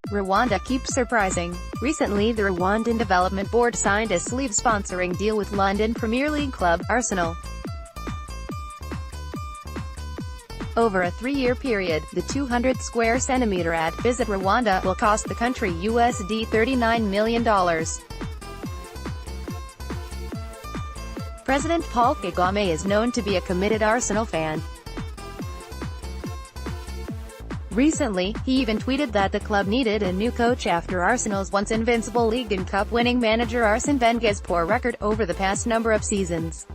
Rwanda keeps surprising. Recently the Rwandan Development Board signed a sleeve-sponsoring deal with London Premier League club, Arsenal. Over a 3-year period, the 200 square centimeter ad visit Rwanda will cost the country USD $39 million. President Paul Kagame is known to be a committed Arsenal fan. Recently, he even tweeted that the club needed a new coach after Arsenal's once invincible league and cup-winning manager Arsene Wenger's poor record over the past number of seasons.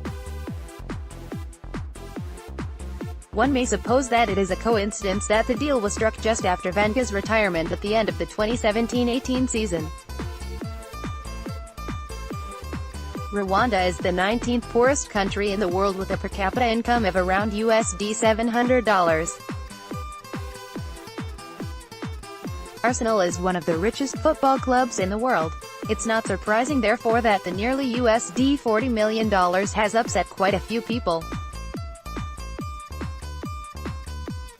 One may suppose that it is a coincidence that the deal was struck just after Wenger's retirement at the end of the 2017-18 season. Rwanda is the 19th poorest country in the world with a per capita income of around USD $700. Arsenal is one of the richest football clubs in the world. It's not surprising therefore that the nearly USD $40 million has upset quite a few people.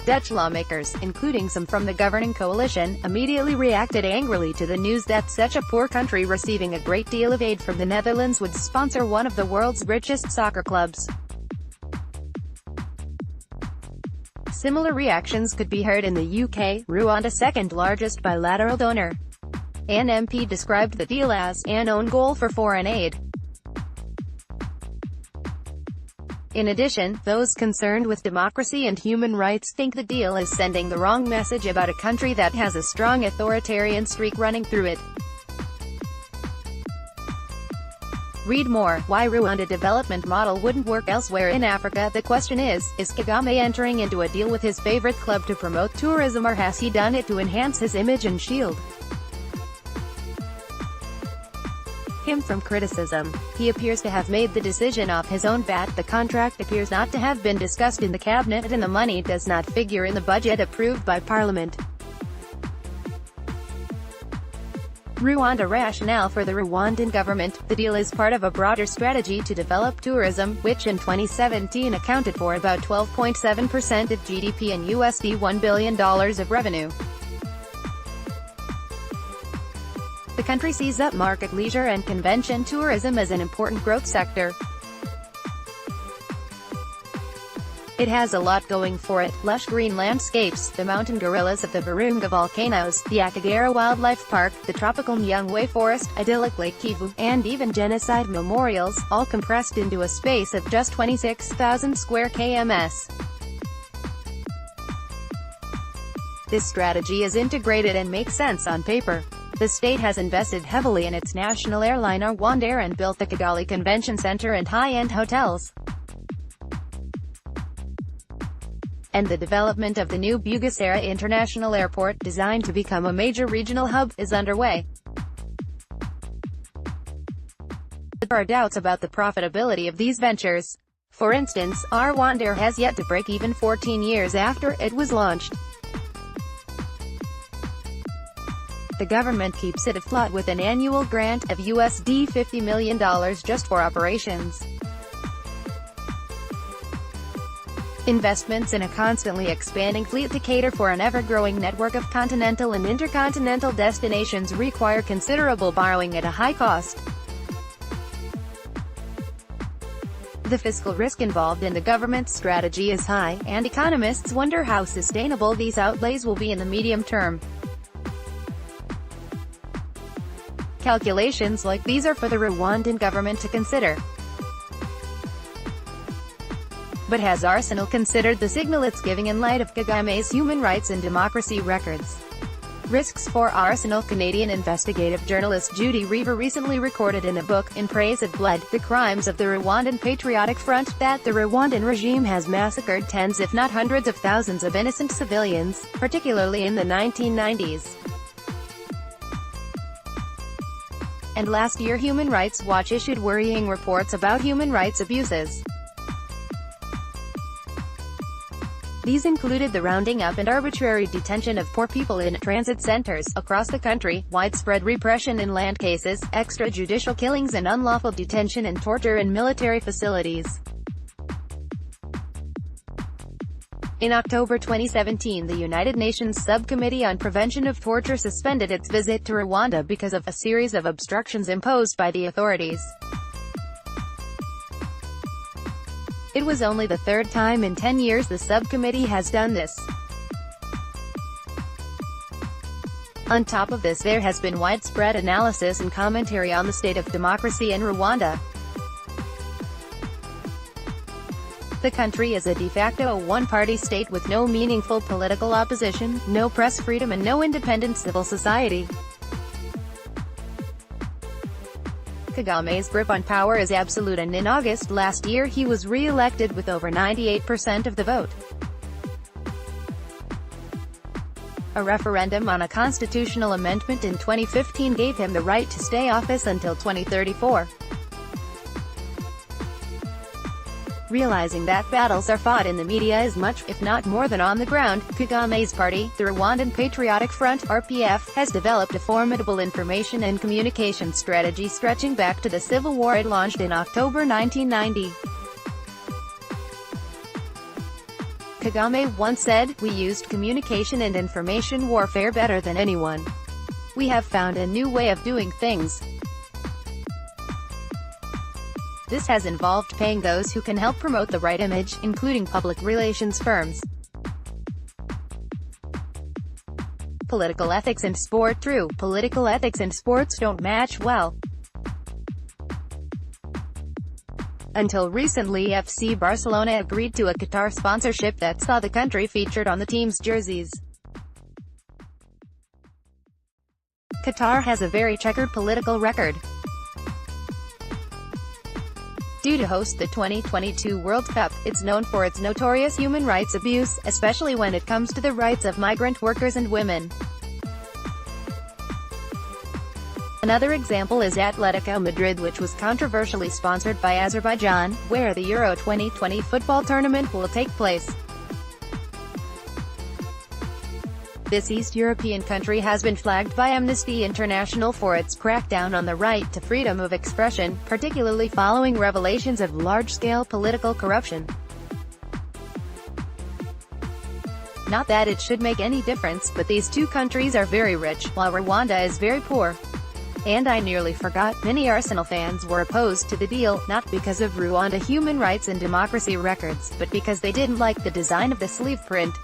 Dutch lawmakers, including some from the governing coalition, immediately reacted angrily to the news that such a poor country receiving a great deal of aid from the Netherlands would sponsor one of the world's richest soccer clubs. Similar reactions could be heard in the UK, Rwanda's second-largest bilateral donor. An MP described the deal as an own goal for foreign aid. In addition, those concerned with democracy and human rights think the deal is sending the wrong message about a country that has a strong authoritarian streak running through it. Read more, why Rwanda development model wouldn't work elsewhere in Africa. The question is Kagame entering into a deal with his favorite club to promote tourism, or has he done it to enhance his image and shield him from criticism? He appears to have made the decision off his own bat. The contract appears not to have been discussed in the cabinet and the money does not figure in the budget approved by Parliament. Rwanda rationale for the Rwandan government: the deal is part of a broader strategy to develop tourism, which in 2017 accounted for about 12.7% of GDP and USD $1 billion of revenue. The country sees upmarket leisure and convention tourism as an important growth sector. It has a lot going for it: lush green landscapes, the mountain gorillas of the Virunga volcanoes, the Akagera Wildlife Park, the tropical Nyungwe Forest, idyllic Lake Kivu, and even genocide memorials, all compressed into a space of just 26,000 square km. This strategy is integrated and makes sense on paper. The state has invested heavily in its national airline Rwanda Air and built the Kigali Convention Center and high-end hotels. And the development of the new Bugesera International Airport, designed to become a major regional hub, is underway. There are doubts about the profitability of these ventures. For instance, Rwanda Air has yet to break even 14 years after it was launched. The government keeps it afloat with an annual grant of USD $50 million just for operations. Investments in a constantly expanding fleet to cater for an ever-growing network of continental and intercontinental destinations require considerable borrowing at a high cost. The fiscal risk involved in the government's strategy is high, and economists wonder how sustainable these outlays will be in the medium term. Calculations like these are for the Rwandan government to consider. But has Arsenal considered the signal it's giving in light of Kagame's human rights and democracy records? Risks for Arsenal. Canadian investigative journalist Judy Reaver recently recorded in a book, In Praise of Blood, the crimes of the Rwandan Patriotic Front, that the Rwandan regime has massacred tens if not hundreds of thousands of innocent civilians, particularly in the 1990s. And last year Human Rights Watch issued worrying reports about human rights abuses. These included the rounding up and arbitrary detention of poor people in transit centers across the country, widespread repression in land cases, extrajudicial killings and unlawful detention and torture in military facilities. In October 2017, the United Nations Subcommittee on Prevention of Torture suspended its visit to Rwanda because of a series of obstructions imposed by the authorities. It was only the third time in 10 years the subcommittee has done this. On top of this, there has been widespread analysis and commentary on the state of democracy in Rwanda. The country is a de facto one-party state with no meaningful political opposition, no press freedom and no independent civil society. Kagame's grip on power is absolute, and in August last year he was re-elected with over 98% of the vote. A referendum on a constitutional amendment in 2015 gave him the right to stay in office until 2034. Realizing that battles are fought in the media as much, if not more than on the ground, Kagame's party, the Rwandan Patriotic Front (RPF), has developed a formidable information and communication strategy stretching back to the civil war it launched in October 1990. Kagame once said, "We used communication and information warfare better than anyone. We have found a new way of doing things." This has involved paying those who can help promote the right image, including public relations firms. Political ethics and sport. True, political ethics and sports don't match well. Until recently, FC Barcelona agreed to a Qatar sponsorship that saw the country featured on the team's jerseys. Qatar has a very checkered political record. Due to host the 2022 World Cup, it's known for its notorious human rights abuse, especially when it comes to the rights of migrant workers and women. Another example is Atletico Madrid, which was controversially sponsored by Azerbaijan, where the Euro 2020 football tournament will take place. This East European country has been flagged by Amnesty International for its crackdown on the right to freedom of expression, particularly following revelations of large-scale political corruption. Not that it should make any difference, but these two countries are very rich, while Rwanda is very poor. And I nearly forgot, many Arsenal fans were opposed to the deal, not because of Rwanda human rights and democracy records, but because they didn't like the design of the sleeve print.